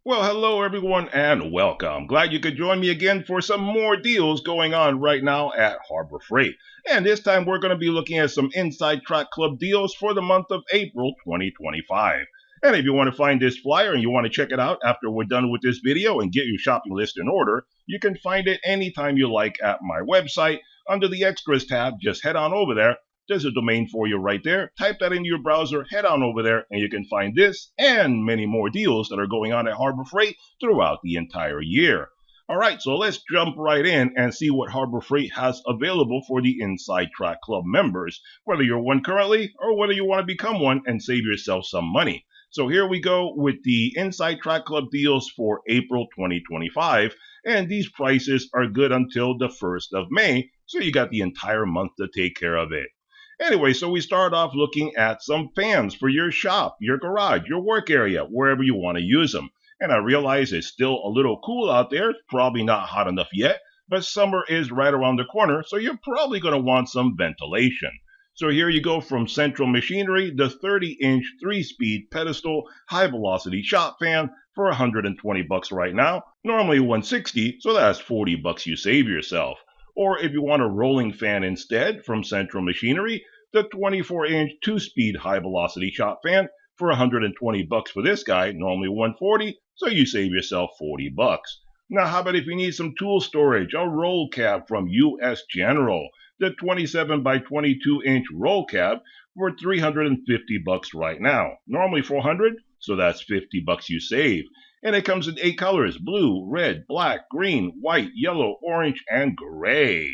Well, hello everyone and welcome. Glad you could join me again for some more deals going on right now at Harbor Freight. And this time we're going to be looking at some Inside Track Club deals for the month of April 2025. And if you want to find this flyer and you want to check it out after we're done with this video and get your shopping list in order, you can find it anytime you like at my website. Under the Extras tab, just head on over there. There's a domain for you right there. Type that into your browser, head on over there, and you can find this and many more deals that are going on at Harbor Freight throughout the entire year. All right, so let's jump right in and see what Harbor Freight has available for the Inside Track Club members, whether you're one currently or whether you want to become one and save yourself some money. So here we go with the Inside Track Club deals for April 2025, and these prices are good until the 1st of May, so you got the entire month to take care of it. Anyway, so we start off looking at some fans for your shop, your garage, your work area, wherever you want to use them. And I realize it's still a little cool out there. It's probably not hot enough yet, but summer is right around the corner, so you're probably going to want some ventilation. So here you go from Central Machinery, the 30-inch 3-speed pedestal high-velocity shop fan for 120 bucks right now. Normally 160, so that's 40 bucks you save yourself. Or if you want a rolling fan instead from Central Machinery, the 24-inch 2-speed high-velocity shop fan for 120 bucks for this guy, normally 140, so you save yourself 40 bucks. Now how about if you need some tool storage, a roll cab from US General, the 27 by 22-inch roll cab for 350 bucks right now, normally 400, so that's 50 bucks you save. And it comes in 8 colors: blue, red, black, green, white, yellow, orange, and gray.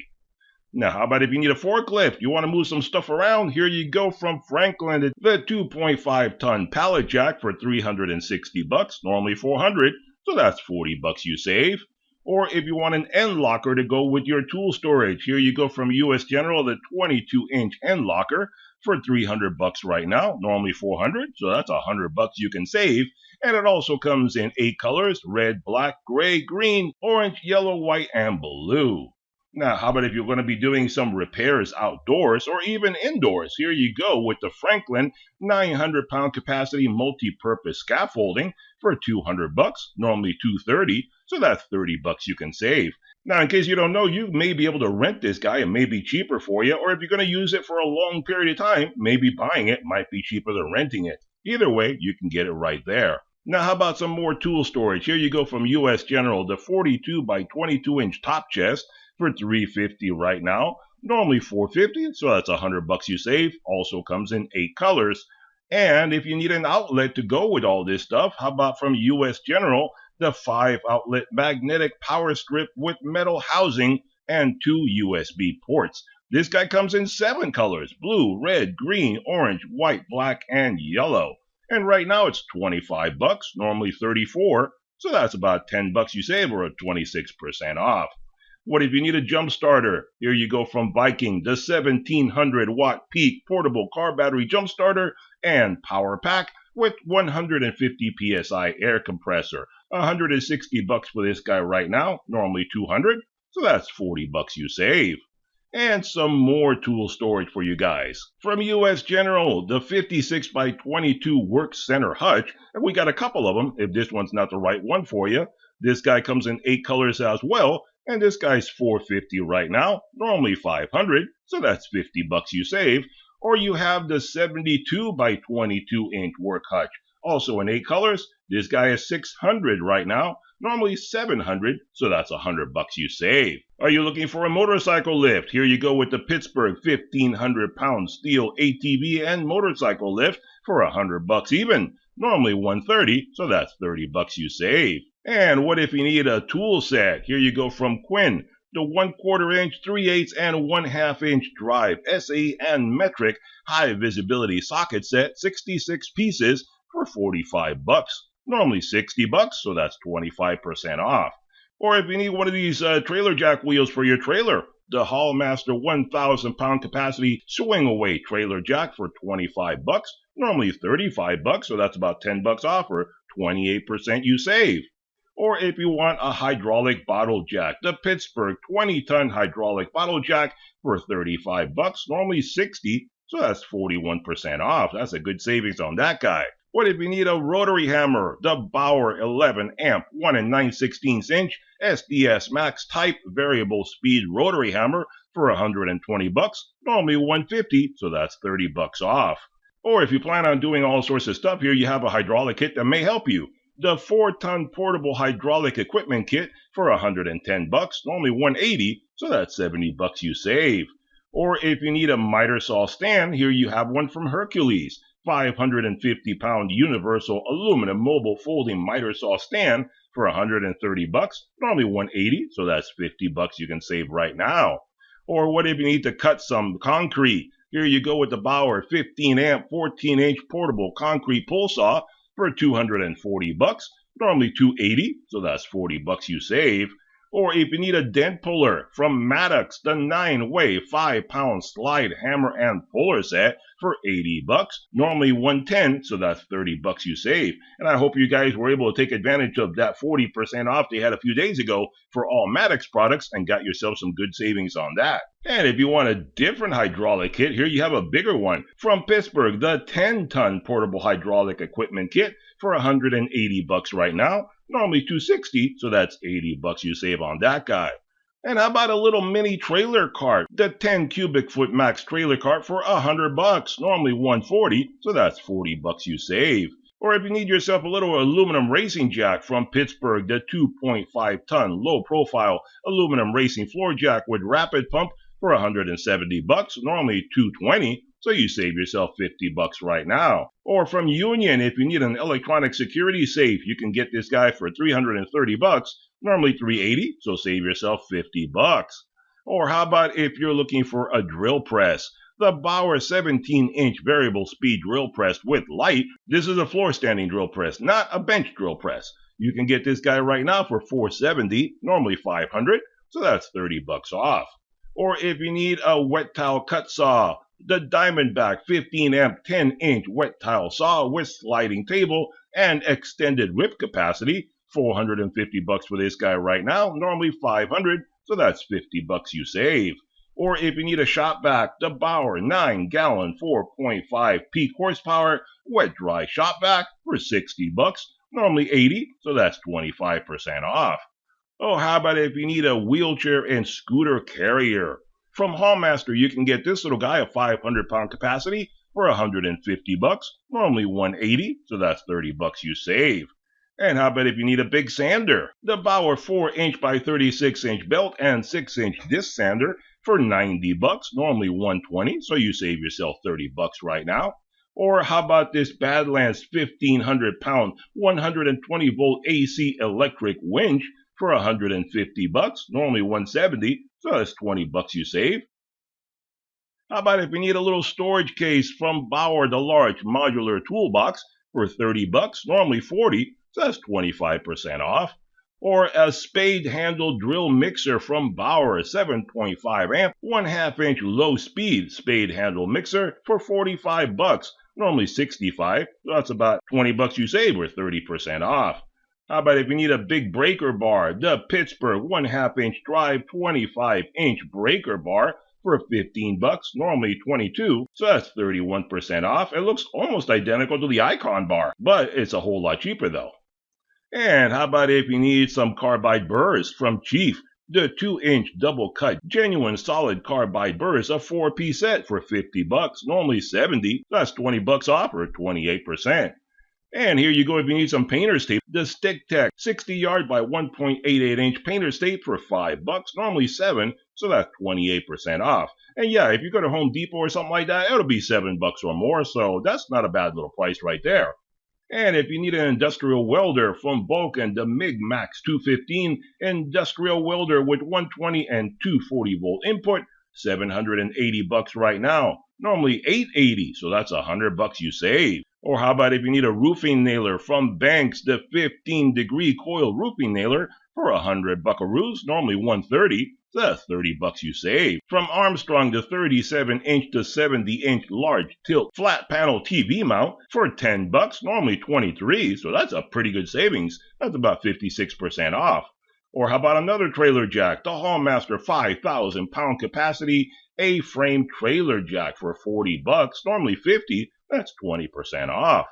Now, how about if you need a forklift? You want to move some stuff around? Here you go from Franklin, the 2.5-ton pallet jack for 360 bucks, normally 400, so that's 40 bucks you save. Or if you want an end locker to go with your tool storage, here you go from US General, the 22-inch end locker for 300 bucks right now, normally 400, so that's 100 bucks you can save. And it also comes in 8 colors: red, black, gray, green, orange, yellow, white, and blue. Now, how about if you're going to be doing some repairs outdoors or even indoors? Here you go with the Franklin 900-pound capacity multi-purpose scaffolding for 200 bucks, normally 230, so that's 30 bucks you can save. Now, in case you don't know, you may be able to rent this guy. It may be cheaper for you, or if you're going to use it for a long period of time, maybe buying it might be cheaper than renting it. Either way, you can get it right there. Now, how about some more tool storage? Here you go from US General, the 42 by 22-inch top chest for $350 right now, normally $450, so that's 100 bucks you save. Also comes in 8 colors. And if you need an outlet to go with all this stuff, how about from US General, the 5-outlet magnetic power strip with metal housing and 2 USB ports. This guy comes in 7 colors: blue, red, green, orange, white, black, and yellow. And right now it's 25 bucks, normally 34, so that's about 10 bucks you save, or 26% off. What if you need a jump starter? Here you go from Viking, the 1700 watt peak portable car battery jump starter and power pack with 150 psi air compressor. 160 bucks for this guy right now, normally 200, so that's 40 bucks you save. And some more tool storage for you guys. From US General, the 56 by 22 work center hutch, and we got a couple of them if this one's not the right one for you. This guy comes in 8 colors as well, and this guy's $450 right now, normally $500, so that's 50 bucks you save. Or you have the 72 by 22 inch work hutch, also in 8 colors. This guy is $600 right now, normally $700, so that's 100 bucks you save. Are you looking for a motorcycle lift? Here you go with the Pittsburgh 1,500-pound steel ATV and motorcycle lift for 100 bucks even, normally $130, so that's 30 bucks you save. And what if you need a tool set? Here you go from Quinn, the 1/4 inch, 3/8, and 1/2 inch drive, SE and metric high visibility socket set, 66 pieces for 45 bucks. Normally 60 bucks, so that's 25% off. Or if you need one of these trailer jack wheels for your trailer, the Hallmaster 1,000-pound capacity swing away trailer jack for 25 bucks, normally 35 bucks, so that's about 10 bucks off, or 28% you save. Or if you want a hydraulic bottle jack, the Pittsburgh 20-ton hydraulic bottle jack for 35 bucks, normally 60, so that's 41% off. That's a good savings on that guy. What if you need a rotary hammer? The Bauer 11 amp 1 9/16 inch SDS Max type variable speed rotary hammer for $120, normally $150, so that's $30 off. Or if you plan on doing all sorts of stuff here, you have a hydraulic kit that may help you. The 4-ton portable hydraulic equipment kit for $110, normally $180, so that's $70 you save. Or if you need a miter saw stand, here you have one from Hercules, 550-pound universal aluminum mobile folding miter saw stand for $130, normally $180, so that's $50 you can save right now. Or what if you need to cut some concrete? Here you go with the Bauer 15 amp 14 inch portable concrete pull saw for $240, normally $280, so that's $40 you save. Or if you need a dent puller from Maddox, the 9-way 5-pound slide hammer and puller set for $80, normally $110, so that's $30 you save. And I hope you guys were able to take advantage of that 40% off they had a few days ago for all Maddox products and got yourself some good savings on that. And if you want a different hydraulic kit, here you have a bigger one from Pittsburgh, the 10-ton portable hydraulic equipment kit for $180 right now, normally $260, so that's $80 you save on that guy. And how about a little mini trailer cart, the 10 cubic foot max trailer cart for $100, normally $140, so that's $40 you save. Or if you need yourself a little aluminum racing jack from Pittsburgh, the 2.5-ton low-profile aluminum racing floor jack with rapid pump for $170, normally $220, so you save yourself $50 right now. Or from Union, if you need an electronic security safe, you can get this guy for $330, normally $380, so save yourself $50. Or how about if you're looking for a drill press? The Bauer 17-inch variable speed drill press with light. This is a floor standing drill press, not a bench drill press. You can get this guy right now for $470, normally $500, so that's $30 off. Or if you need a wet tile cut saw, the Diamondback 15 amp 10-inch wet tile saw with sliding table and extended rip capacity, $450 for this guy right now, normally $500, so that's $50 you save. Or if you need a shop vac, the Bauer 9-gallon 4.5 peak horsepower wet dry shop vac for $60, normally $80, so that's 25% off. Oh, how about if you need a wheelchair and scooter carrier? From Hallmaster, you can get this little guy, a 500-pound capacity, for $150, normally $180, so that's $30 you save. And how about if you need a big sander? The Bauer 4-inch by 36-inch belt and 6-inch disc sander for $90, normally $120, so you save yourself $30 right now. Or how about this Badlands 1,500-pound 120-volt AC electric winch for $150, normally $170, so that's $20 you save. How about if you need a little storage case from Bauer, the large modular toolbox for $30, normally $40, so that's 25% off. Or a spade handle drill mixer from Bauer, 7.5 amp, 1/2 inch low speed spade handle mixer for $45, normally $65, so that's about $20 you save or 30% off. How about if you need a big breaker bar, the Pittsburgh 1/2 inch drive 25-inch breaker bar for $15, normally $22, so that's 31% off. It looks almost identical to the Icon bar, but it's a whole lot cheaper though. And how about if you need some carbide burrs from Chief, the 2-inch double cut genuine solid carbide burrs, a 4-piece set for $50, normally $70, that's $20 off or 28%. And here you go if you need some painter's tape, the Stick Tech 60-yard by 1.88 inch painter's tape for $5, normally $7, so that's 28% off. And yeah, if you go to Home Depot or something like that, it'll be $7 or more, so that's not a bad little price right there. And if you need an industrial welder from Vulcan, the MIG Max 215 industrial welder with 120 and 240 volt input, $780 right now, normally $880, so that's $100 you save. Or how about if you need a roofing nailer from Banks, the 15-degree coil roofing nailer for $100 buckaroos, normally $130, so that's $30 you save. From Armstrong, the 37-inch to 70-inch large tilt flat panel TV mount for $10, normally $23, so that's a pretty good savings. That's about 56% off. Or how about another trailer jack, the Hallmaster 5,000-pound capacity A-frame trailer jack for $40, normally $50, that's 20% off.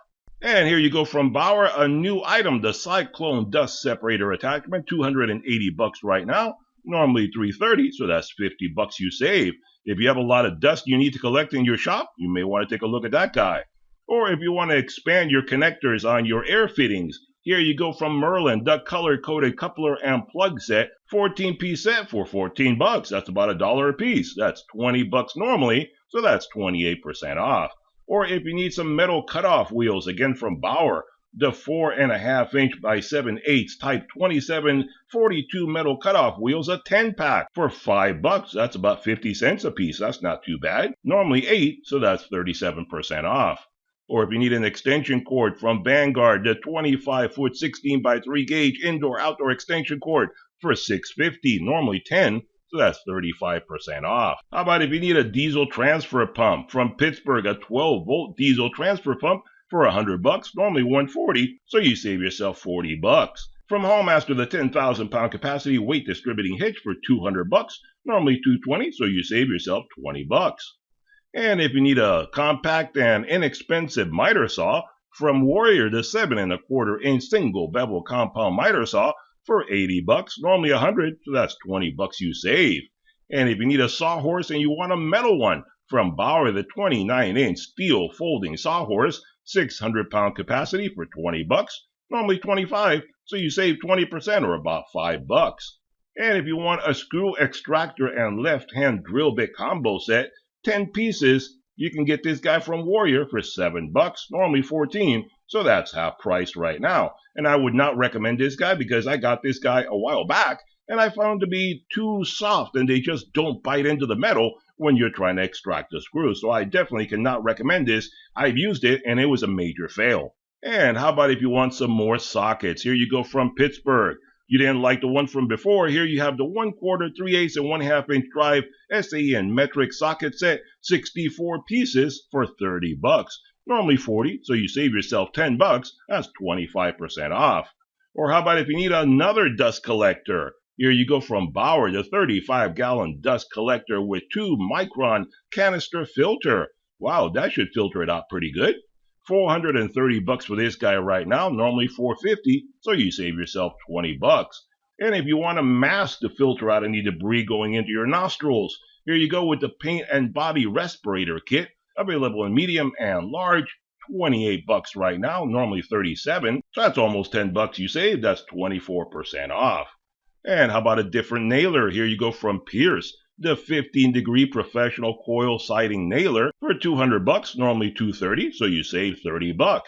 And here you go from Bauer, a new item, the Cyclone Dust Separator Attachment, 280 bucks right now, normally 330, so that's 50 bucks you save. If you have a lot of dust you need to collect in your shop, you may want to take a look at that guy. Or if you want to expand your connectors on your air fittings, here you go from Merlin, the color-coded coupler and plug set, 14-piece set for 14 bucks. That's about $1 a piece. That's 20 bucks normally, so that's 28% off. Or if you need some metal cutoff wheels, again from Bauer, the 4.5 inch by 7/8 type 2742 metal cutoff wheels, a 10-pack for 5 bucks. That's about 50 cents a piece. That's not too bad. Normally 8, so that's 37% off. Or if you need an extension cord from Vanguard, the 25-foot 16 by 3 gauge indoor-outdoor extension cord for $6.50, normally 10, so that's 35% off. How about if you need a diesel transfer pump from Pittsburgh, a 12-volt diesel transfer pump for $100, normally $140, so you save yourself $40. From Hallmaster, the 10,000-pound capacity weight distributing hitch for $200, normally $220, so you save yourself $20. And if you need a compact and inexpensive miter saw, from Warrior, the 7.25 inch single bevel compound miter saw for $80, normally $100, so that's $20 you save. And if you need a sawhorse and you want a metal one, from Bauer, the 29-inch steel folding sawhorse, 600-pound capacity for $20, normally $25, so you save 20% or about $5. And if you want a screw extractor and left-hand drill bit combo set, 10 pieces, you can get this guy from Warrior for $7, normally $14, so that's half price right now. And I would not recommend this guy because I got this guy a while back and I found to be too soft and they just don't bite into the metal when you're trying to extract the screw. So I definitely cannot recommend this. I've used it and it was a major fail. And how about if you want some more sockets? Here you go from Pittsburgh. You didn't like the one from before. Here you have the 1/4, 3/8, and 1/2 inch drive SAN metric socket set, 64 pieces for $30. Normally $40, so you save yourself $10. That's 25% off. Or how about if you need another dust collector? Here you go from Bauer, the 35-gallon dust collector with 2-micron canister filter. Wow, that should filter it out pretty good. $430 for this guy right now, normally $450, so you save yourself $20. And if you want to mask the filter out any debris going into your nostrils, here you go with the paint and body respirator kit, available in medium and large, $28 right now, normally $37, so that's almost $10 you save, that's 24% off. And how about a different nailer? Here you go from Pierce, the 15-degree professional coil siding nailer for $200, normally $230, so you save $30.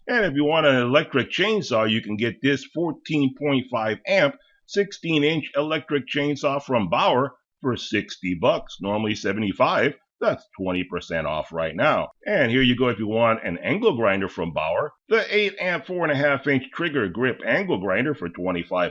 And if you want an electric chainsaw, you can get this 14.5 amp 16-inch electric chainsaw from Bauer for $60, normally $75. That's 20% off right now. And here you go if you want an angle grinder from Bauer. The 8 amp 4.5 inch trigger grip angle grinder for $25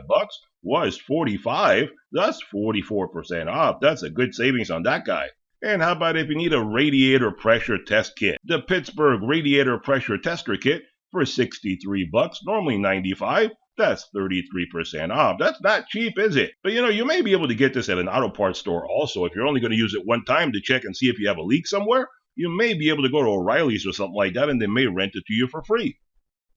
was $45. That's 44% off. That's a good savings on that guy. And how about if you need a radiator pressure test kit? The Pittsburgh radiator pressure tester kit for $63, normally $95. That's 33% off. That's not cheap, is it? But you may be able to get this at an auto parts store also. If you're only going to use it one time to check and see if you have a leak somewhere, you may be able to go to O'Reilly's or something like that and they may rent it to you for free.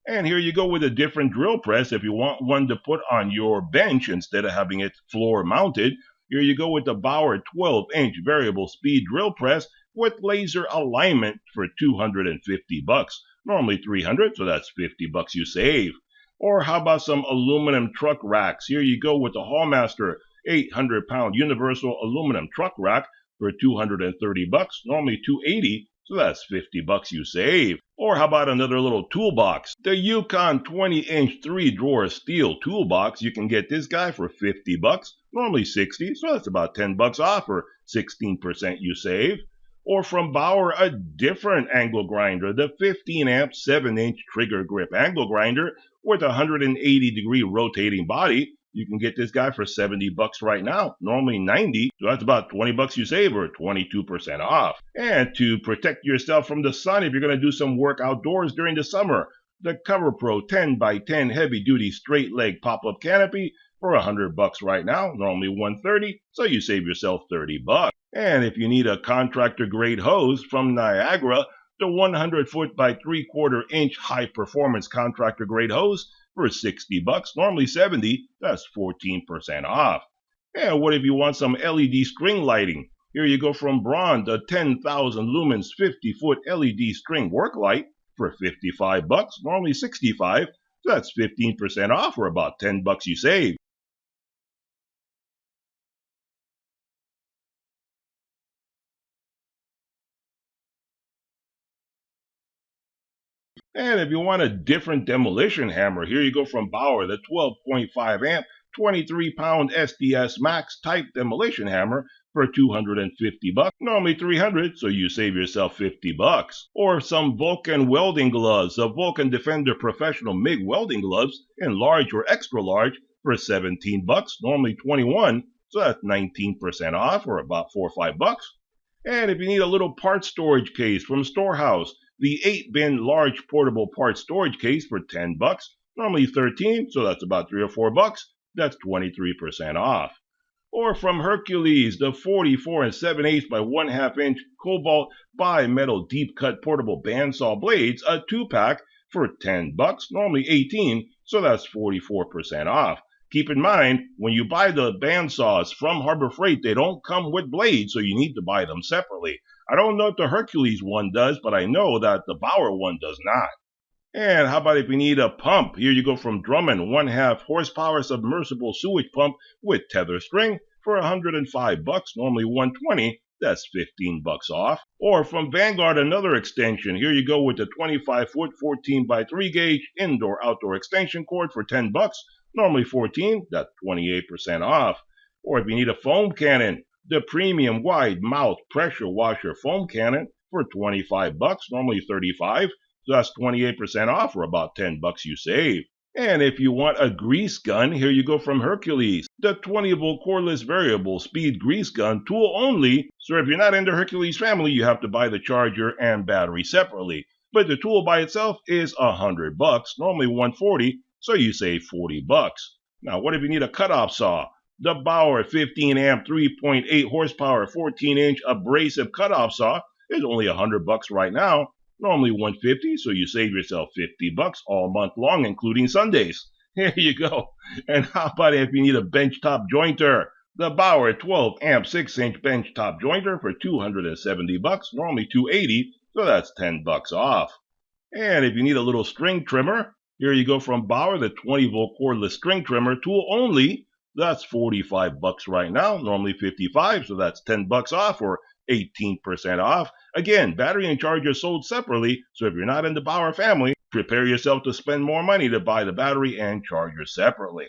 And here you go with a different drill press. If you want one to put on your bench instead of having it floor mounted, here you go with the Bauer 12-inch variable speed drill press with laser alignment for $250. Normally $300, so that's $50 you save. Or how about some aluminum truck racks? Here you go with the Hallmaster 800-pound universal aluminum truck rack for $230, normally $280, so that's $50 you save. Or how about another little toolbox? The Yukon 20-inch 3-drawer steel toolbox. You can get this guy for $50, normally $60, so that's about $10 off or 16% you save. Or from Bauer, a different angle grinder, the 15 amp 7-inch trigger grip angle grinder with a 180-degree rotating body. You can get this guy for $70 right now, normally $90, so that's about $20 you save or 22% off. And to protect yourself from the sun if you're going to do some work outdoors during the summer, the CoverPro 10x10 heavy-duty straight leg pop-up canopy for $100 right now, normally $130, so you save yourself $30. And if you need a contractor grade hose from Niagara, the 100-foot by 3/4 inch high performance contractor grade hose for $60, normally $70. That's 14% off. And what if you want some LED string lighting? Here you go from Braun, the 10,000 lumens 50-foot LED string work light for $55, normally $65. So that's 15% off, or about $10 you save. And if you want a different demolition hammer, here you go from Bauer, the 12.5 amp, 23-pound SDS Max type demolition hammer for $250, normally $300, so you save yourself $50. Or some Vulcan welding gloves, the Vulcan Defender Professional MIG welding gloves in large or extra large for $17, normally $21, so that's 19% off, or about $4 or $5. And if you need a little part storage case from Storehouse, the 8-bin large portable part storage case for $10, normally $13, so that's about $3 or $4. That's 23% off. Or from Hercules, the 44 7/8 by 1/2 inch cobalt bi-metal deep cut portable bandsaw blades, a 2-pack for $10, normally $18, so that's 44% off. Keep in mind, when you buy the bandsaws from Harbor Freight, they don't come with blades, so you need to buy them separately. I don't know if the Hercules one does, but I know that the Bauer one does not. And how about if you need a pump? Here you go from Drummond, 1/2 horsepower submersible sewage pump with tether string for $105, normally $120. That's $15 off. Or from Vanguard, another extension. Here you go with the 25-foot 14 by 3 gauge indoor-outdoor extension cord for $10, normally $14. That's 28% off. Or if you need a foam cannon, the premium wide mouth pressure washer foam cannon for $25, normally $35. So that's 28% off, or about $10 you save. And if you want a grease gun, here you go from Hercules, the 20-volt cordless variable speed grease gun, tool only. So if you're not in the Hercules family, you have to buy the charger and battery separately. But the tool by itself is $100, normally $140, so you save $40. Now, what if you need a cutoff saw? The Bauer 15 amp 3.8 horsepower 14-inch abrasive cutoff saw is only $100 right now, normally $150, so you save yourself $50 all month long, including Sundays. Here you go. And how about if you need a benchtop jointer? The Bauer 12 amp 6-inch benchtop jointer for $270, normally $280, so that's $10 off. And if you need a little string trimmer, here you go from Bauer, the 20-volt cordless string trimmer, tool only. That's $45 right now, normally $55, so that's $10 off, or 18% off. Again, battery and charger sold separately, so if you're not in the Bauer family, prepare yourself to spend more money to buy the battery and charger separately.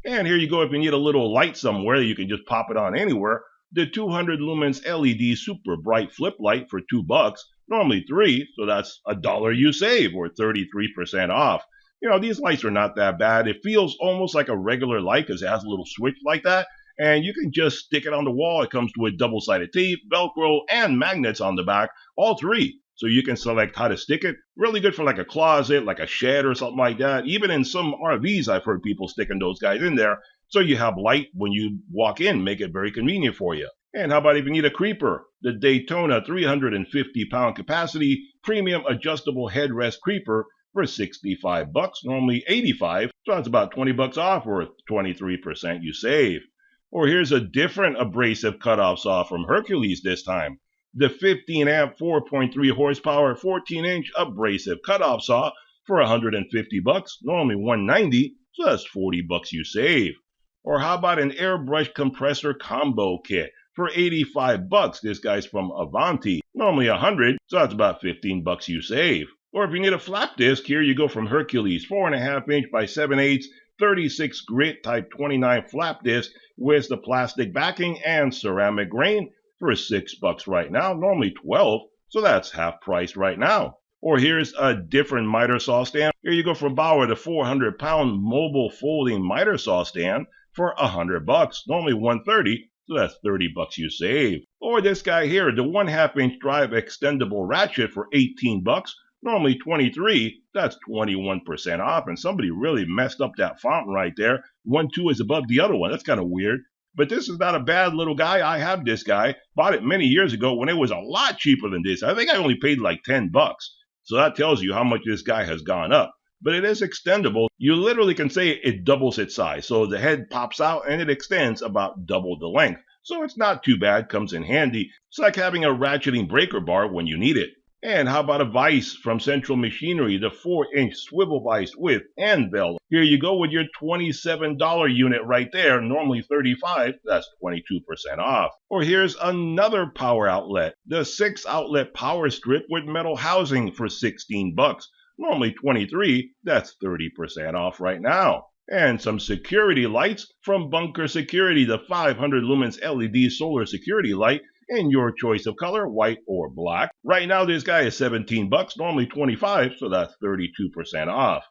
And here you go, if you need a little light somewhere, you can just pop it on anywhere. The 200 lumens LED super bright flip light for $2, normally $3, so that's $1 you save, or 33% off. You know, these lights are not that bad. It feels almost like a regular light because it has a little switch like that. And you can just stick it on the wall. It comes with double-sided tape, Velcro, and magnets on the back, all three. So you can select how to stick it. Really good for like a closet, like a shed or something like that. Even in some RVs, I've heard people sticking those guys in there. So you have light when you walk in, make it very convenient for you. And how about if you need a creeper? The Daytona 350-pound capacity premium adjustable headrest creeper for $65, normally $85. So that's about $20 off, or 23% you save. Or here's a different abrasive cutoff saw from Hercules this time. The 15 amp 4.3 horsepower 14-inch abrasive cutoff saw for $150, normally $190, so that's $40 you save. Or how about an airbrush compressor combo kit for $85? This guy's from Avanti, normally $100, so that's about $15 you save. Or if you need a flap disc, here you go from Hercules, 4.5 inch by 7/8, 36 grit type 29 flap disc with the plastic backing and ceramic grain for $6 right now, normally $12, so that's half price right now. Or here's a different miter saw stand. Here you go from Bauer, the 400-pound mobile folding miter saw stand for $100, normally $130, so that's $30 you save. Or this guy here, the 1/2 inch drive extendable ratchet for $18, normally $23, that's 21% off, and somebody really messed up that font right there. 1, 2 is above the other one. That's kind of weird. But this is not a bad little guy. I have this guy. Bought it many years ago when it was a lot cheaper than this. I think I only paid like $10. So that tells you how much this guy has gone up. But it is extendable. You literally can say it doubles its size. So the head pops out and it extends about double the length. So it's not too bad, comes in handy. It's like having a ratcheting breaker bar when you need it. And how about a vise from Central Machinery, the 4-inch swivel vise with anvil. Here you go with your $27 unit right there, normally $35, that's 22% off. Or here's another power outlet, the 6-outlet power strip with metal housing for $16. Normally $23, that's 30% off right now. And some security lights from Bunker Security, the 500 lumens LED solar security light in your choice of color, white or black. Right now this guy is $17, normally $25, so that's 32% off.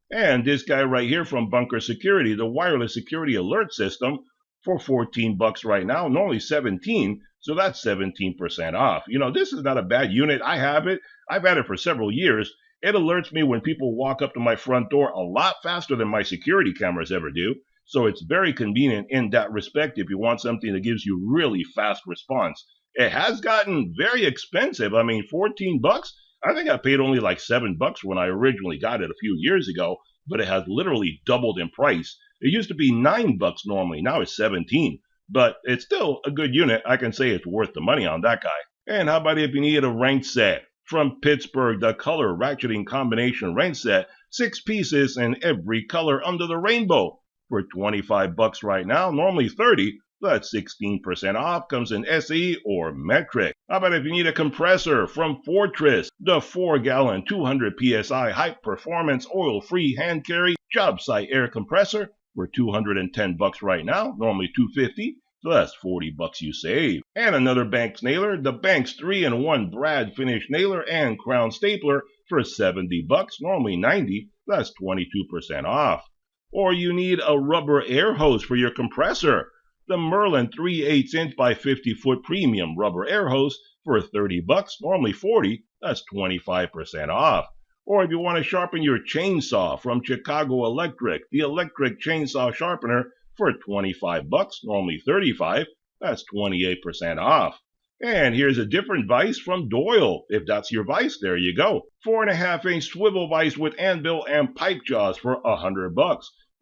And this guy right here from Bunker Security, the wireless security alert system, for $14 right now, normally $17, so that's 17% off. You know, this is not a bad unit. I have it. I've had it for several years. It alerts me when people walk up to my front door a lot faster than my security cameras ever do. So it's very convenient in that respect if you want something that gives you really fast response. It has gotten very expensive. I mean, $14? I think I paid only like $7 when I originally got it a few years ago, but it has literally doubled in price. It used to be $9 normally. Now it's 17. But it's still a good unit. I can say it's worth the money on that guy. And how about if you need a wrench set? From Pittsburgh, the color ratcheting combination wrench set, 6 pieces in every color under the rainbow for $25 right now, normally $30. That's 16% off, comes in SE or metric. How about if you need a compressor from Fortress, the 4-gallon 200 PSI high performance oil-free hand carry job site air compressor for $210 right now, normally $250. So that's $40 you save. And another Banks nailer, the Banks 3-in-1 brad finish nailer and crown stapler for $70, normally $90. That's 22% off. Or you need a rubber air hose for your compressor. The Merlin 3/8" by 50-foot premium rubber air hose for $30, normally $40. That's 25% off. Or if you want to sharpen your chainsaw from Chicago Electric, the electric chainsaw sharpener for $25, normally $35. That's 28% off. And here's a different vise from Doyle. If that's your vise, there you go. 4.5-inch swivel vise with anvil and pipe jaws for $100.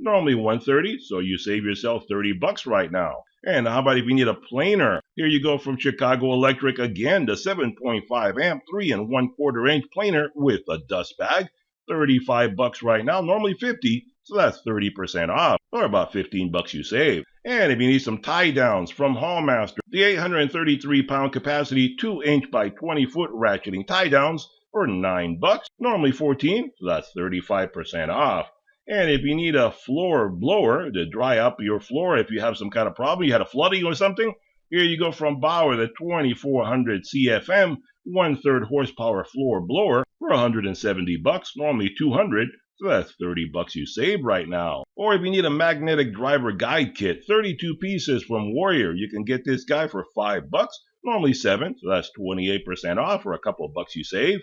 Normally $130, so you save yourself $30 right now. And how about if you need a planer? Here you go from Chicago Electric again, the 7.5 amp 3-1/4-inch planer with a dust bag. $35 right now, normally $50, so that's 30% off, or about $15 you save. And if you need some tie downs from Hallmaster, the 833-pound capacity 2-inch by 20-foot ratcheting tie downs for $9, normally $14, so that's 35% off. And if you need a floor blower to dry up your floor if you have some kind of problem, you had a flooding or something, here you go from Bauer, the 2400 CFM 1/3 horsepower floor blower for $170, normally $200, so that's $30 you save right now. Or if you need a magnetic driver guide kit, 32 pieces from Warrior, you can get this guy for $5, normally $7, so that's 28% off, or a couple of bucks you save.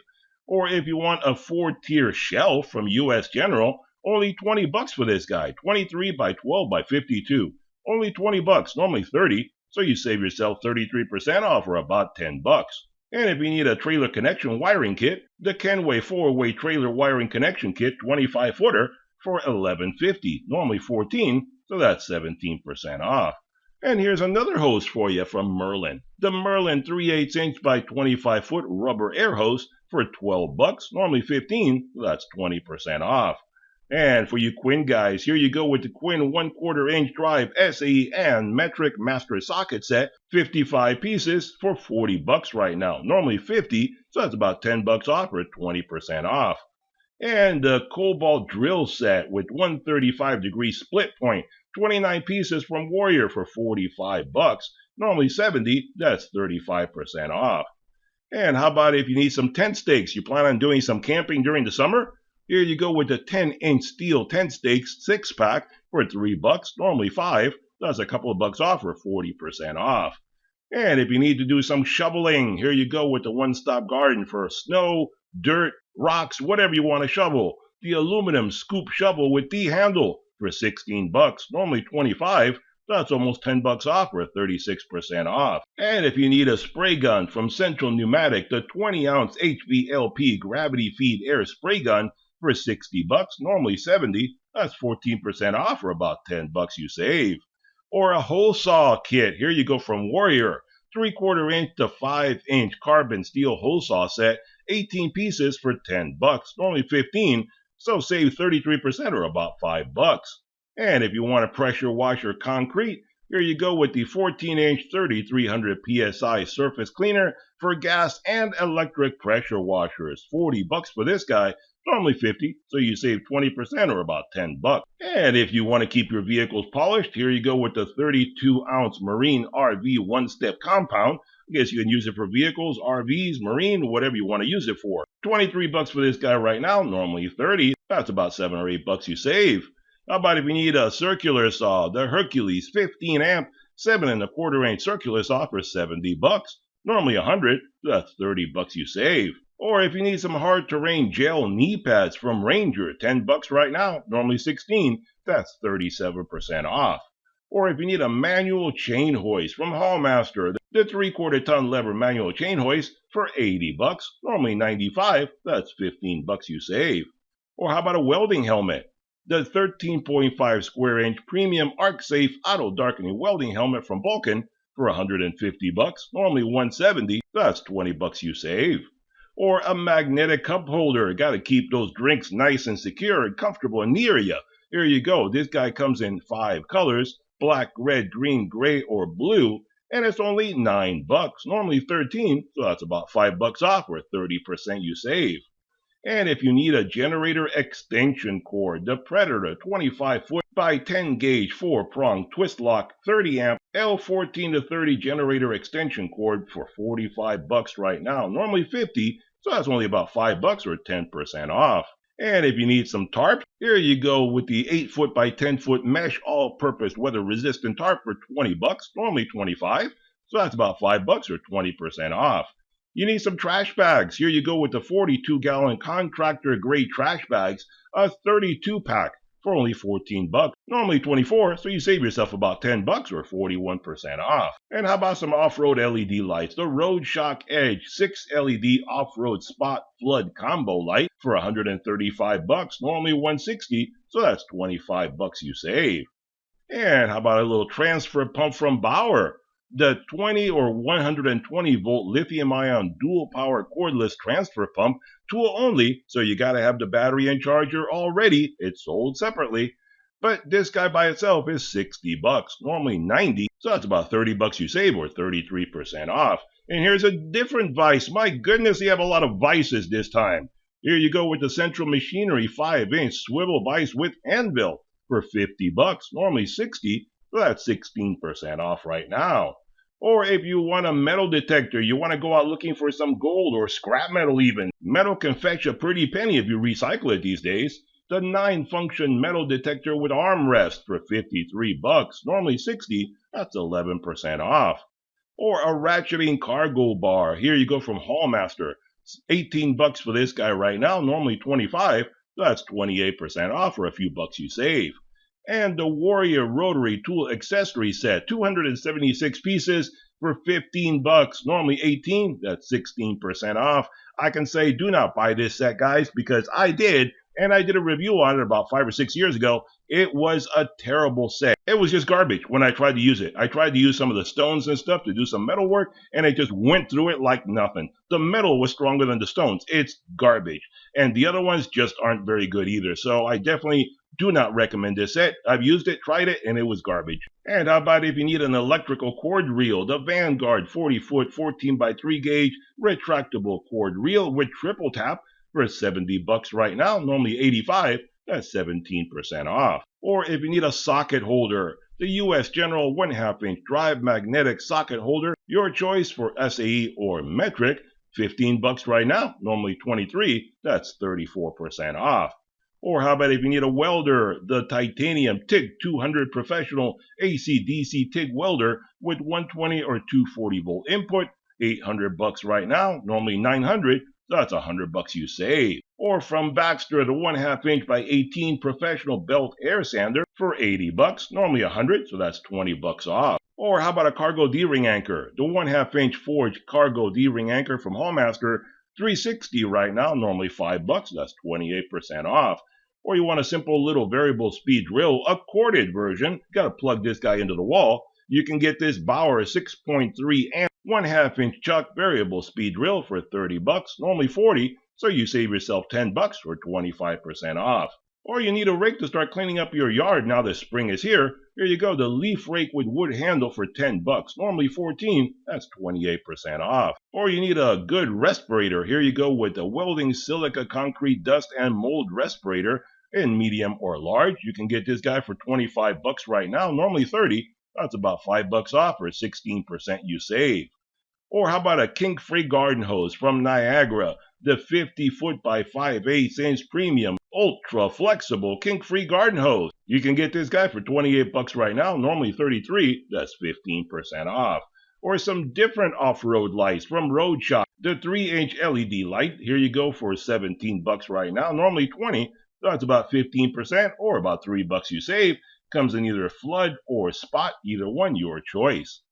Or if you want a 4-tier shelf from US General, only $20 for this guy, 23 by 12 by 52. Only $20, normally $30, so you save yourself 33% off, or about $10. And if you need a trailer connection wiring kit, the Kenway 4-way trailer wiring connection kit 25-footer for $11.50, normally $14, so that's 17% off. And here's another hose for you from Merlin. The Merlin 3/8" by 25-foot rubber air hose for $12, normally $15, so that's 20% off. And for you Quinn guys, here you go with the Quinn 1/4-inch drive SE and metric master socket set, 55 pieces for $40 right now. Normally $50, so that's about $10 off, or 20% off. And the Cobalt drill set with 135-degree split point, 29 pieces from Warrior for $45. Normally $70, that's 35% off. And how about if you need some tent stakes? You plan on doing some camping during the summer? Here you go with the 10-inch steel tent stakes 6-pack for $3, normally $5. That's a couple of bucks off, or 40% off. And if you need to do some shoveling, here you go with the one-stop garden for snow, dirt, rocks, whatever you want to shovel. The aluminum scoop shovel with D-handle for $16, normally $25. That's almost 10 bucks off or 36% off. And if you need a spray gun from Central Pneumatic, the 20-ounce HVLP gravity feed air spray gun for 60 bucks, normally 70, that's 14% off or about 10 bucks you save. Or a hole saw kit. Here you go from Warrior. 3/4 inch to 5-inch carbon steel hole saw set, 18 pieces for 10 bucks, normally 15, so save 33% or about 5 bucks. And if you want a pressure washer concrete, here you go with the 14-inch 3300 psi surface cleaner for gas and electric pressure washers. 40 bucks for this guy, normally 50, so you save 20% or about 10 bucks. And if you want to keep your vehicles polished, here you go with the 32-ounce Marine RV one-step compound. I guess you can use it for vehicles, RVs, marine, whatever you want to use it for. 23 bucks for this guy right now, normally 30. That's about 7 or 8 bucks you save. How about if you need a circular saw, the Hercules 15 amp 7¼ inch circular saw for 70 bucks, normally 100. That's 30 bucks you save. Or if you need some hard terrain gel knee pads from Ranger, 10 bucks right now, normally 16, that's 37% off. Or if you need a manual chain hoist from Hallmaster, the 3/4 ton lever manual chain hoist for 80 bucks, normally 95, that's 15 bucks you save. Or how about a welding helmet? The 13.5 square inch premium ArcSafe auto darkening welding helmet from Vulcan for 150 bucks, normally 170, that's 20 bucks you save. Or a magnetic cup holder. Got to keep those drinks nice and secure and comfortable and near you. Here you go. This guy comes in 5 colors, black, red, green, gray, or blue, and it's only 9 bucks, normally 13, so that's about 5 bucks off or 30% you save. And if you need a generator extension cord, the Predator 25-foot by 10 gauge 4-prong twist lock 30 amp L14 to 30 generator extension cord for 45 bucks right now, normally 50, so that's only about 5 bucks or 10% off. And if you need some tarp, here you go with the 8-foot by 10-foot mesh all-purpose weather-resistant tarp for 20 bucks, normally 25, so that's about 5 bucks or 20% off. You need some trash bags. Here you go with the 42-gallon contractor grade trash bags, a 32-pack for only 14 bucks, normally 24, so you save yourself about 10 bucks or 41% off. And how about some off-road LED lights? The RoadShock Edge 6 LED off-road spot flood combo light for 135 bucks, normally 160, so that's 25 bucks you save. And how about a little transfer pump from Bauer? The 20 or 120 volt lithium ion dual power cordless transfer pump, tool only, so you gotta have the battery and charger already. It's sold separately. But this guy by itself is 60 bucks, normally 90, so that's about 30 bucks you save or 33% off. And here's a different vise. My goodness, you have a lot of vices this time. Here you go with the Central Machinery 5-inch swivel vise with anvil for 50 bucks, normally 60. So that's 16% off right now. Or if you want a metal detector, you want to go out looking for some gold or scrap metal even. Metal can fetch a pretty penny if you recycle it these days. The 9-function metal detector with armrest for 53 bucks, normally 60, that's 11% off. Or a ratcheting cargo bar. Here you go from Hallmaster. 18 bucks for this guy right now, normally 25, so that's 28% off or a few bucks you save. And the Warrior Rotary Tool Accessory Set, 276 pieces for 15 bucks, normally 18, that's 16% off. I can say do not buy this set, guys, because I did, and I did a review on it about 5 or 6 years ago. It was a terrible set. It was just garbage when I tried to use it. I tried to use some of the stones and stuff to do some metal work, and I just went through it like nothing. The metal was stronger than the stones. It's garbage. And the other ones just aren't very good either. So I definitely do not recommend this set. I've used it, tried it, and it was garbage. And how about if you need an electrical cord reel, the Vanguard 40-foot 14 by 3 gauge retractable cord reel with triple tap for 70 bucks right now, normally 85, that's 17% off. Or if you need a socket holder, the US General 1/2 inch drive magnetic socket holder, your choice for SAE or metric, 15 bucks right now, normally 23, that's 34% off. Or how about if you need a welder, the titanium TIG 200 professional AC/DC TIG welder with 120 or 240 volt input, 800 bucks right now, normally 900, so that's 100 bucks you save. Or from Baxter, the 1/2 inch by 18 professional belt air sander for 80 bucks, normally 100, so that's 20 bucks off. Or how about a cargo D-ring anchor? The 1/2 inch forged cargo D-ring anchor from Hallmaster, 360 right now, normally 5 bucks, that's 28% off. Or you want a simple little variable speed drill, a corded version, got to plug this guy into the wall. You can get this Bauer 6.3 amp 1/2 inch chuck variable speed drill for 30 bucks, normally 40, so you save yourself 10 bucks for 25% off. Or you need a rake to start cleaning up your yard now that spring is here. Here you go, the leaf rake with wood handle for 10 bucks, normally 14, that's 28% off. Or you need a good respirator. Here you go with the welding silica concrete dust and mold respirator in medium or large. You can get this guy for 25 bucks right now, normally 30. That's about 5 bucks off or 16% you save. Or how about a kink-free garden hose from Niagara, the 50-foot by 5/8 inch premium ultra flexible kink-free garden hose. You can get this guy for 28 bucks right now, normally 33, that's 15% off. Or some different off-road lights from Road Shop, the 3-inch LED light. Here you go for 17 bucks right now, normally 20, so that's about 15% or about 3 bucks you save. Comes in either flood or spot, either one your choice.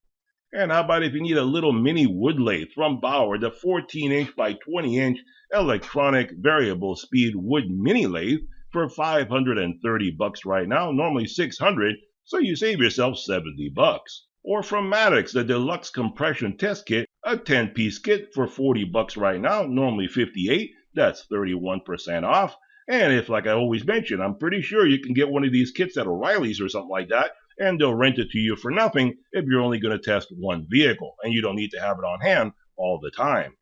And how about if you need a little mini wood lathe from Bauer, the 14-inch by 20-inch electronic variable speed wood mini lathe for 530 bucks right now, normally 600, so you save yourself 70 bucks. Or from Maddox, the deluxe compression test kit, a 10-piece kit for 40 bucks right now, normally 58, that's 31% off. And if, like I always mention, I'm pretty sure you can get one of these kits at O'Reilly's or something like that, and they'll rent it to you for nothing if you're only going to test one vehicle, and you don't need to have it on hand all the time.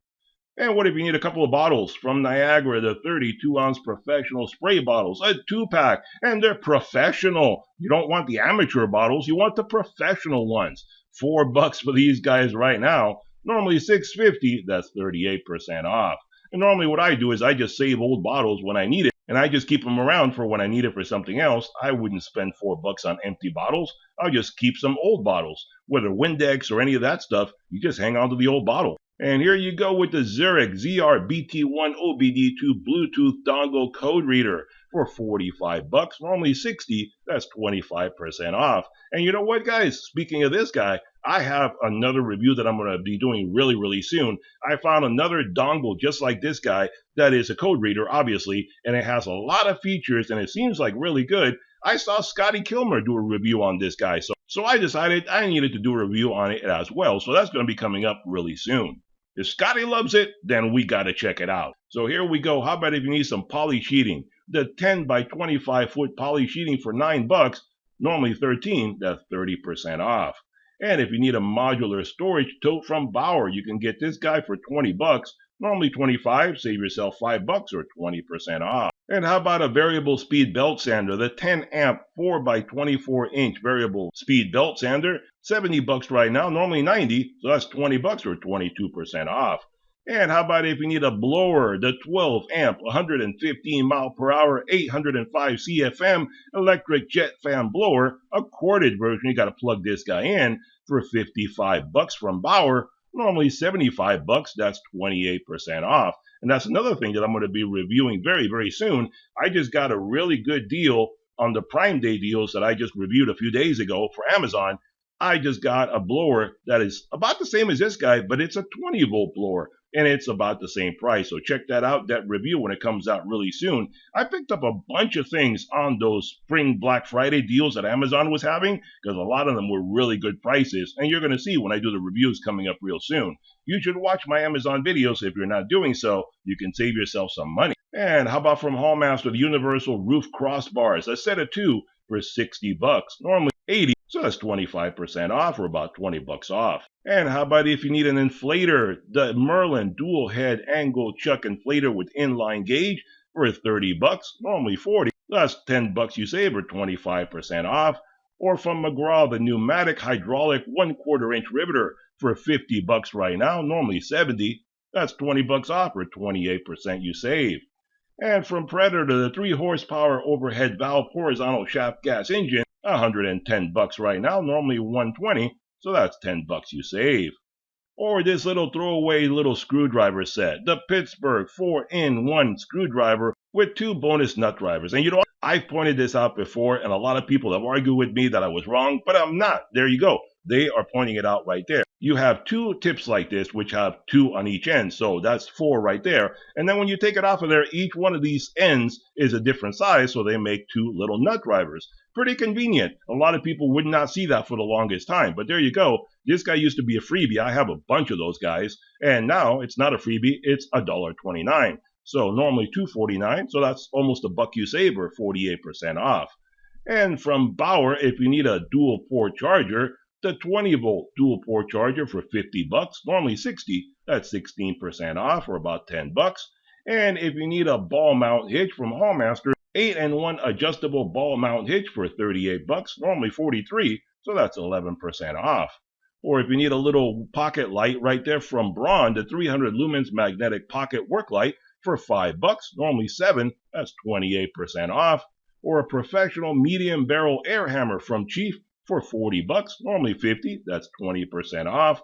And what if you need a couple of bottles from Niagara, the 32-ounce professional spray bottles, a 2-pack, and they're professional. You don't want the amateur bottles, you want the professional ones. 4 bucks for these guys right now, normally $6.50, that's 38% off. And normally what I do is I just save old bottles when I need it, and I just keep them around for when I need it for something else. I wouldn't spend 4 bucks on empty bottles. I'll just keep some old bottles. Whether Windex or any of that stuff, you just hang on to the old bottle. And here you go with the Zurich ZR-BT1 OBD2 Bluetooth dongle code reader for 45 bucks, normally 60, that's 25% off. And you know what, guys? Speaking of this guy, I have another review that I'm going to be doing really soon. I found another dongle just like this guy that is a code reader, obviously, and it has a lot of features, and it seems like really good. I saw Scotty Kilmer do a review on this guy, so I decided I needed to do a review on it as well, so that's going to be coming up really soon. If Scotty loves it, then we got to check it out. So here we go. How about if you need some poly sheeting? The 10 by 25 foot poly sheeting for 9 bucks, normally 13, that's 30% off. And if you need a modular storage tote from Bauer, you can get this guy for 20 bucks, normally 25, save yourself 5 bucks or 20% off. And how about a variable speed belt sander, the 10 amp 4 by 24 inch variable speed belt sander, 70 bucks right now, normally 90, so that's 20 bucks or 22% off. And how about if you need a blower, the 12 amp 115 mile per hour 805 CFM electric jet fan blower, a corded version, you got to plug this guy in for 55 bucks from Bauer, normally 75 bucks, that's 28% off. And that's another thing that I'm going to be reviewing very soon. I just got a really good deal on the Prime Day deals that I just reviewed a few days ago for Amazon. I just got a blower that is about the same as this guy, but it's a 20-volt blower, and it's about the same price. So check that out, that review, when it comes out really soon. I picked up a bunch of things on those spring Black Friday deals that Amazon was having, because a lot of them were really good prices, and you're going to see when I do the reviews coming up real soon. You should watch my Amazon videos. If you're not doing so, you can save yourself some money. And how about from Hallmaster, the universal roof crossbars, a set of 2 for 60 bucks, normally 80. So that's 25% off or about 20 bucks off. And how about if you need an inflator, the Merlin dual head angle chuck inflator with inline gauge for 30 bucks, normally 40. That's 10 bucks you save or 25% off. Or from McGraw, the pneumatic hydraulic 1/4 inch riveter for 50 bucks right now, normally 70. That's 20 bucks off or 28% you save. And from Predator, the 3 horsepower overhead valve horizontal shaft gas engine, 110 bucks right now, normally 120, so that's 10 bucks you save. Or this little throwaway little screwdriver set, the Pittsburgh 4-in-1 screwdriver with 2 bonus nut drivers. And you know, I've pointed this out before, and a lot of people have argued with me that I was wrong, but I'm not. There you go. They are pointing it out right there. You have 2 tips like this, which have 2 on each end, so that's 4 right there. And then when you take it off of there, each one of these ends is a different size, so they make 2 little nut drivers. Pretty convenient. A lot of people would not see that for the longest time, but there you go. This guy used to be a freebie. I have a bunch of those guys, and now it's not a freebie, it's $1.29. So normally $2.49, so that's almost a buck you save, or 48% off. And from Bauer, if you need a dual port charger, the 20-volt dual port charger for 50 bucks, normally 60, that's 16% off, or about 10 bucks. And if you need a ball mount hitch from Hallmaster, 8-in-1 adjustable ball mount hitch for 38 bucks, normally 43, so that's 11% off. Or if you need a little pocket light right there from Braun, the 300 lumens magnetic pocket work light for 5 bucks, normally 7, that's 28% off. Or a professional medium barrel air hammer from Chief for 40 bucks, normally 50, that's 20% off.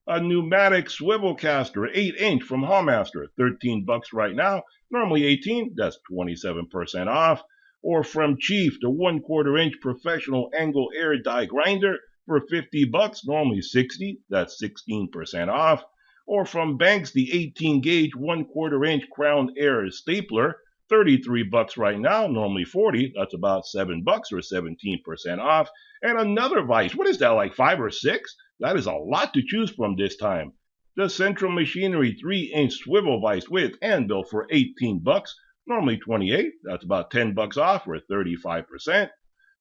A pneumatic swivel caster, 8-inch from Hallmaster, 13 bucks right now, normally 18, that's 27% off. Or from Chief, the 1/4 inch professional angle air die grinder for 50 bucks, normally 60, that's 16% off. Or from Banks, the 18 gauge 1/4 inch crown air stapler, 33 bucks right now, normally 40, that's about 7 bucks or 17% off. And another vise, what is that, like 5 or 6? That is a lot to choose from this time. The Central Machinery 3-inch swivel vise with anvil for 18 bucks, normally 28, that's about 10 bucks off or 35%.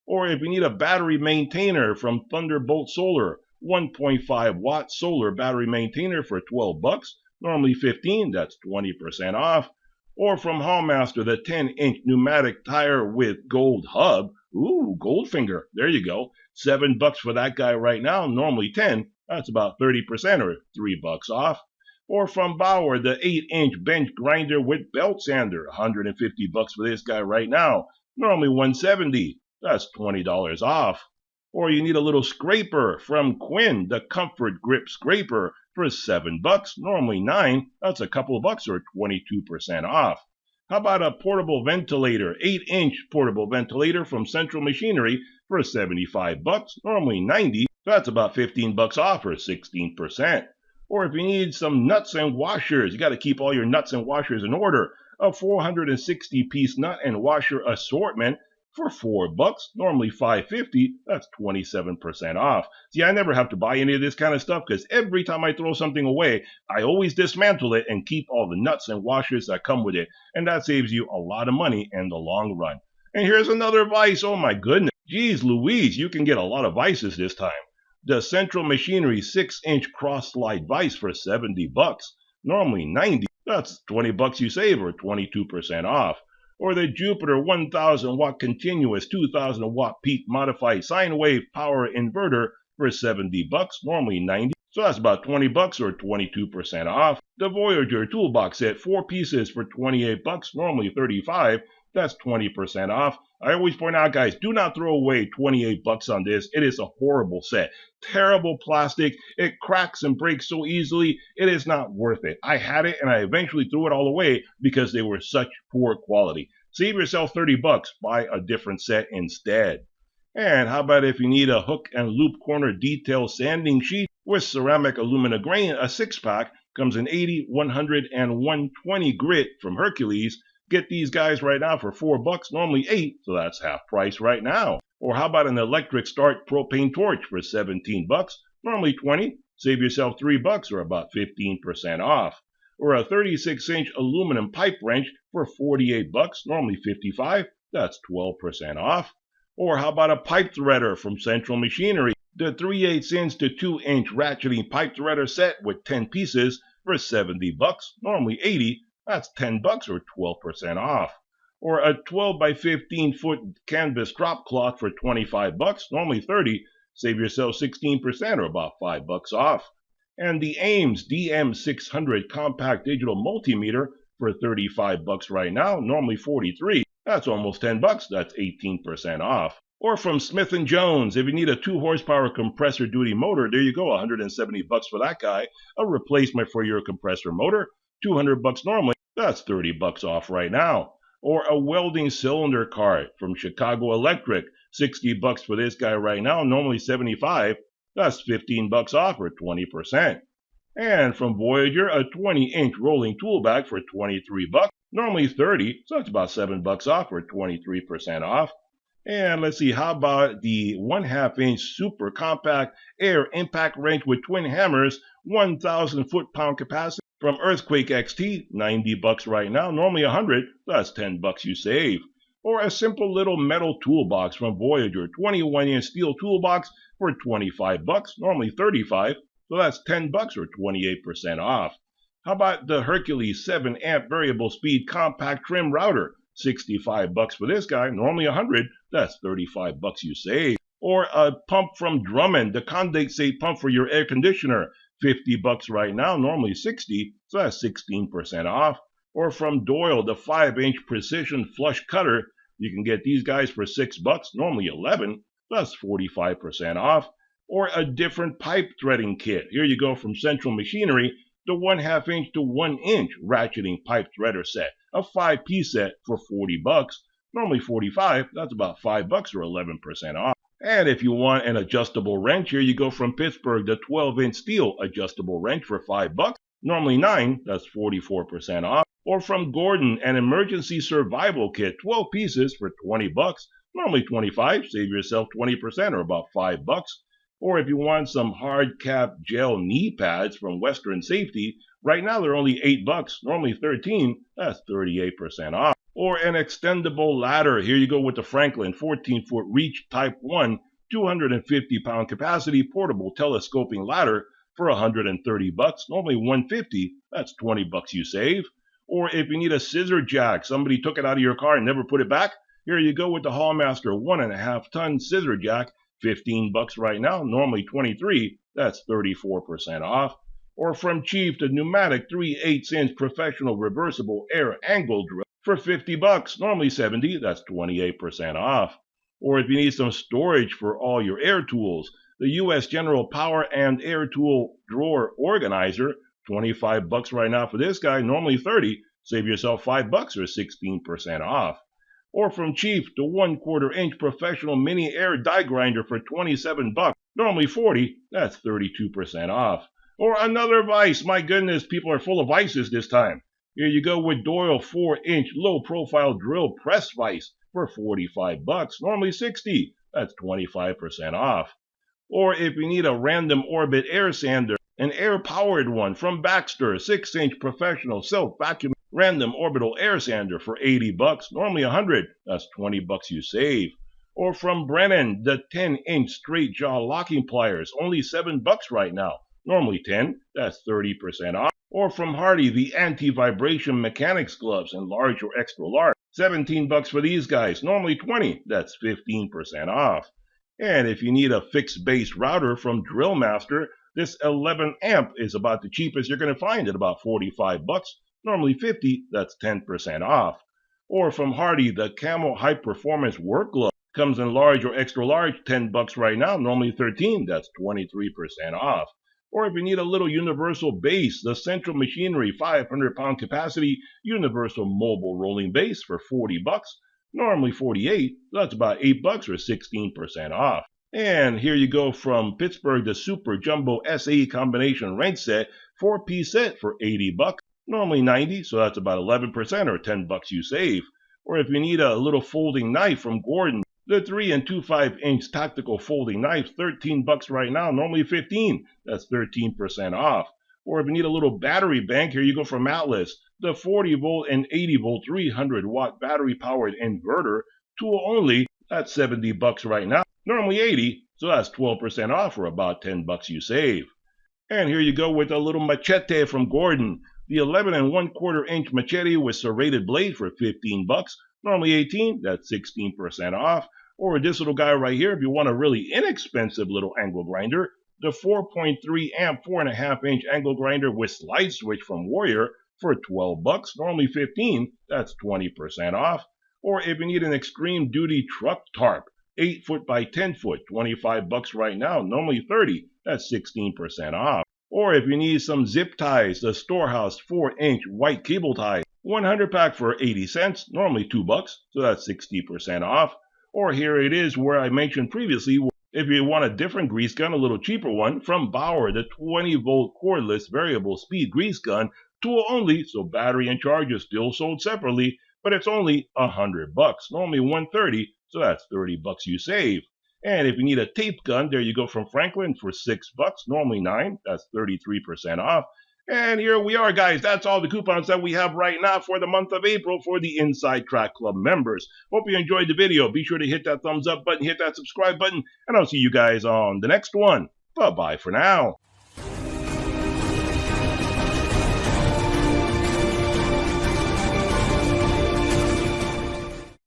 Or if you need a battery maintainer from Thunderbolt Solar, 1.5 watt solar battery maintainer for 12 bucks, normally 15, that's 20% off. Or from Hallmaster, the 10-inch pneumatic tire with gold hub. Ooh, Goldfinger. There you go. 7 bucks for that guy right now, normally 10. That's about 30% or 3 bucks off. Or from Bauer, the 8-inch bench grinder with belt sander. 150 bucks for this guy right now, normally 170. That's $20 off. Or you need a little scraper from Quinn, the Comfort Grip Scraper for 7 bucks, normally 9, that's a couple of bucks or 22% off. How about a portable ventilator, 8-inch portable ventilator from Central Machinery for 75 bucks, normally 90, that's about 15 bucks off or 16%. Or if you need some nuts and washers, you got to keep all your nuts and washers in order, a 460-piece nut and washer assortment for 4 bucks, normally $5.50, that's 27% off. See, I never have to buy any of this kind of stuff because every time I throw something away, I always dismantle it and keep all the nuts and washers that come with it, and that saves you a lot of money in the long run. And here's another vise, oh my goodness. Geez Louise, you can get a lot of vices this time. The Central Machinery 6-inch cross slide vise for 70 bucks, normally 90, that's 20 bucks you save or 22% off. Or the Jupiter 1000 watt continuous 2000 watt peak modified sine wave power inverter for 70 bucks, normally 90. So that's about 20 bucks or 22% off. The Voyager toolbox set, 4 pieces for 28 bucks, normally 35. That's 20% off. I always point out, guys, do not throw away 28 bucks on this. It is a horrible set. Terrible plastic. It cracks and breaks so easily. It is not worth it. I had it and I eventually threw it all away because they were such poor quality. Save yourself 30 bucks. Buy a different set instead. And how about if you need a hook and loop corner detail sanding sheet with ceramic alumina grain, a 6-pack comes in 80, 100, and 120 grit from Hercules. Get these guys right now for 4 bucks, normally 8, so that's half price right now. Or how about an electric start propane torch for 17 bucks, normally 20, save yourself 3 bucks or about 15% off. Or a 36-inch aluminum pipe wrench for 48 bucks, normally 55, that's 12% off. Or how about a pipe threader from Central Machinery, the 3/8 inch to 2-inch ratcheting pipe threader set with 10 pieces for 70 bucks, normally 80, that's 10 bucks or 12% off. Or a 12 by 15 foot canvas drop cloth for 25 bucks, normally 30, save yourself 16% or about 5 bucks off. And the Ames DM600 compact digital multimeter for 35 bucks right now, normally 43, that's almost 10 bucks, that's 18% off. Or from Smith & Jones, if you need a 2 horsepower compressor duty motor, there you go, $170 for that guy. A replacement for your compressor motor, $200 normally, that's $30 off right now. Or a welding cylinder cart from Chicago Electric, $60 for this guy right now, normally $75, that's $15 off or 20%. And from Voyager, a 20-inch rolling tool bag for $23, normally $30, so that's about $7 off or 23% off. And let's see, how about the 1/2-inch super compact air impact wrench with twin hammers, 1,000 foot-pound capacity from Earthquake XT, $90 right now, normally $100, that's $10 you save. Or a simple little metal toolbox from Voyager, 21-inch steel toolbox for $25, normally $35, so that's $10 or 28% off. How about the Hercules 7-amp variable speed compact trim router? $65 for this guy, normally $100, that's $35 you save. Or a pump from Drummond, the condensate pump for your air conditioner, $50 right now, normally $60, so that's 16% off. Or from Doyle, the 5-inch precision flush cutter, you can get these guys for $6, normally $11, that's 45% off. Or a different pipe threading kit. Here you go from Central Machinery, the 1/2-inch to 1-inch ratcheting pipe threader set, a 5-piece set for $40, normally $45, that's about $5 or 11% off. And if you want an adjustable wrench, here you go from Pittsburgh, the 12-inch steel adjustable wrench for $5, normally $9, that's 44% off. Or from Gordon, an emergency survival kit, 12 pieces for $20, normally $25, save yourself 20% or about $5. Or if you want some hard cap gel knee pads from Western Safety, right now they're only $8, normally $13, that's 38% off. Or an extendable ladder, here you go with the Franklin 14-foot reach type 1, 250-pound capacity portable telescoping ladder for $130, normally $150, that's $20 you save. Or if you need a scissor jack, somebody took it out of your car and never put it back, here you go with the Hallmaster 1.5-ton scissor jack, $15 right now, normally $23, that's 34% off. Or from Chief, the pneumatic 3/8-inch professional reversible air angle drill for $50, normally $70, that's 28% off. Or if you need some storage for all your air tools, the U.S. General Power and Air Tool Drawer Organizer, $25 right now for this guy, normally $30, save yourself $5 or 16% off. Or from Chief, the 1/4-inch professional mini air die grinder for $27, normally $40, that's 32% off. Or another vise, my goodness, people are full of vices this time. Here you go with Doyle 4-inch low-profile drill press vise for $45, normally $60, that's 25% off. Or if you need a random orbit air sander, an air-powered one from Baxter, 6-inch professional self-vacuum random orbital air sander for $80, normally $100, that's $20 you save. Or from Brennan, the 10-inch straight jaw locking pliers, only $7 right now, normally $10, that's 30% off. Or from Hardy, the anti-vibration mechanics gloves in large or extra large, $17 for these guys, normally $20, that's 15% off. And if you need a fixed base router from Drill Master, this 11-amp is about the cheapest you're going to find at about $45, normally $50, that's 10% off. Or from Hardy, the Camel High Performance Work Glove comes in large or extra large, $10 right now, normally $13, that's 23% off. Or if you need a little universal base, the Central Machinery 500-pound capacity universal mobile rolling base for $40, normally $48, that's about $8 or 16% off. And here you go from Pittsburgh, the Super Jumbo SAE combination wrench set, 4-piece set for $80, normally $90, so that's about 11% or $10 you save. Or if you need a little folding knife from Gordon, the 3 2/5-inch tactical folding knife, $13 right now, normally $15, that's 13% off. Or if you need a little battery bank, here you go from Atlas, the 40-volt and 80-volt 300-watt battery-powered inverter, tool only, that's $70 right now, normally $80, so that's 12% off or about $10 you save. And here you go with a little machete from Gordon, the 11 1/4-inch machete with serrated blade for $15, normally $18, that's 16% off. Or this little guy right here, if you want a really inexpensive little angle grinder, the 4.3 amp 4.5-inch angle grinder with slide switch from Warrior for $12, normally $15, that's 20% off. Or if you need an extreme duty truck tarp, 8 foot by 10 foot, 25 bucks right now, normally 30. That's 16% off. Or if you need some zip ties, the Storehouse 4-inch white cable ties, 100 pack for 80 cents, normally 2 bucks, so that's 60% off. Or here it is where I mentioned previously, if you want a different grease gun, a little cheaper one, from Bauer, the 20-volt cordless variable speed grease gun, tool only, so battery and charge is still sold separately, but it's only 100 bucks, normally 130, so that's 30 bucks you save. And if you need a tape gun, there you go from Franklin for 6 bucks, normally 9, that's 33% off. And here we are, guys. That's all the coupons that we have right now for the month of April for the Inside Track Club members. Hope you enjoyed the video. Be sure to hit that thumbs up button, hit that subscribe button, and I'll see you guys on the next one. Bye-bye for now.